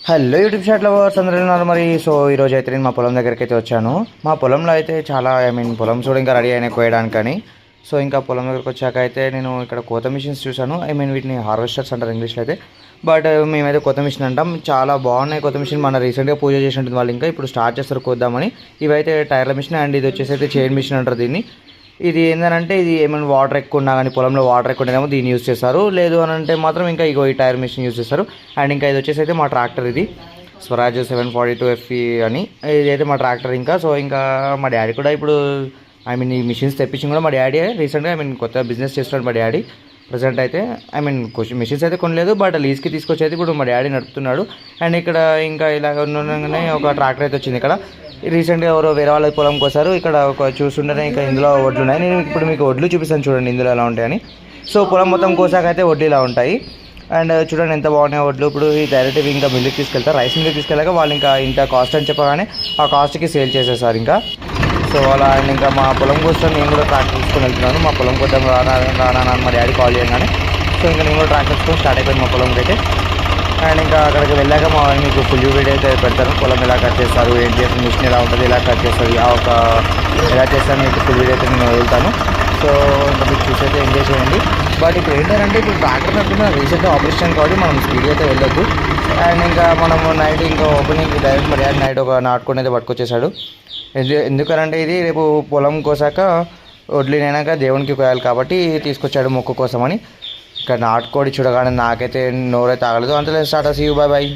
Hello YouTube షాట్లో అందరూ ఉన్నారు మరి. సో ఈరోజు అయితే నేను మా పొలం దగ్గరికి అయితే వచ్చాను. మా పొలంలో అయితే చాలా పొలం చూడ ఇంకా రెడీ అయినా కోయడానికని. సో ఇంకా పొలం దగ్గరికి వచ్చాక అయితే నేను ఇక్కడ కోత మిషన్స్ చూశాను. వీటిని హార్వెస్టర్స్ అంటారు ఇంగ్లీష్లో అయితే. బట్ మేమైతే కొత్త మిషన్ అంటాం. చాలా బాగున్నాయి కొత్త మిషన్. మన రీసెంట్గా పూజ చేసి ఉంటుంది వాళ్ళు, ఇంకా ఇప్పుడు స్టార్ట్ చేస్తారు కోద్దామని. ఇవైతే టైర్ల మిషన్ అండ్ ఇది వచ్చేసి అయితే చైన్ మిషన్ అంటారు దీన్ని. ఇది ఏంటంటే ఇది ఏమైనా వాటర్ ఎక్కువ ఉన్నా కానీ పొలంలో వాటర్ ఎక్కువ ఉండేమో దీన్ని యూస్ చేస్తారు. లేదు అని అంటే మాత్రం ఇంకా ఇగో ఈ టైర్ మిషన్ యూస్ చేస్తారు. అండ్ ఇంకా ఇది వచ్చేసి అయితే మా ట్రాక్టర్, ఇది స్వరాజ్ 742 FE అని. ఇది అయితే మా ట్రాక్టర్. ఇంకా సో ఇంకా మా డాడీ కూడా ఇప్పుడు ఈ మిషన్స్ తెప్పించి కూడా మా డాడీ రీసెంట్గా కొత్త బిజినెస్ చేస్తున్నాడు మా డాడీ. ప్రజెంట్ అయితే మిషన్స్ అయితే కొనలేదు, బట్ లీజ్కి తీసుకొచ్చి అయితే ఇప్పుడు మా డాడీ నడుపుతున్నాడు. అండ్ ఇక్కడ ఇంకా ఇలా ఉండగానే ఒక ట్రాక్టర్ అయితే వచ్చింది. ఇక్కడ రీసెంట్గా ఎవరో వేరే వాళ్ళ పొలం కోసారు. ఇక్కడ ఒక చూస్తుంటేనే ఇంకా ఇందులో వడ్లు ఉన్నాయి. నేను ఇప్పుడు మీకు వడ్లు చూపిస్తాను చూడండి ఇందులో ఎలా ఉంటాయని. సో పొలం మొత్తం కోసాక అయితే వడ్లు ఇలా ఉంటాయి. అండ్ చూడండి ఎంత బాగున్నాయి వడ్లు. ఇప్పుడు ఈ డైరెక్ట్గా ఇంకా మిల్లుకి తీసుకెళ్తారు. రైస్ మిల్లుకి తీసుకెళ్ళాక వాళ్ళు ఇంకా ఇంత కాస్ట్ అని చెప్పగానే ఆ కాస్ట్కి సేల్ చేసేసారు ఇంకా. సో అలా ఇంకా మా పొలం కోసం నేను కూడా ట్రాక్టర్ తీసుకొని వెళ్తున్నాను. మా పొలం కోసం రానా మా డాడీ కాల్ చేయగానే సో ఇంకా నేను కూడా ట్రాక్టర్ తీసుకొని స్టార్ట్ అయిపోయింది మా పొలంకి అయితే. అండ్ ఇంకా అక్కడికి వెళ్ళాక మా మీకు ఫుల్ వీడియో అయితే పెడతాను. పొలం ఎలా కట్ చేస్తారు, ఏంటి చేస్తారు, మిషన్ ఎలా ఉంటుంది, ఎలా కట్ చేస్తుంది, ఎలా చేస్తాను మీకు ఫుల్ వీడియో అయితే నేను వెళ్తాను. సో ఇంకా మీకు చూసి అయితే ఎంజాయ్ చేయండి. బట్ ఇప్పుడు ఏంటంటే ఇప్పుడు ట్రాక్టర్ నడుపుతున్న రీసెంట్గా ఆపరేషన్ కాబట్టి మనం స్పీడ్ అయితే వెళ్ళొద్దు. అండ్ ఇంకా మనము నైట్ ఇంకా ఓపెనింగ్ డైరెక్ట్ మరి నైట్ ఒక నాటుకొని అయితే పట్టుకొచ్చేసాడు. ఎందుకనంటే ఇది రేపు పొలం కోసాక వడ్లీనైనాక దేవునికి కోయాలి కాబట్టి తీసుకొచ్చాడు మొక్కు కోసమని. ఇక్కడ నాటుకోడి చూడగానే నాకైతే నోరైతే ఆగలేదు. అంతలేదు start. See you, bye bye.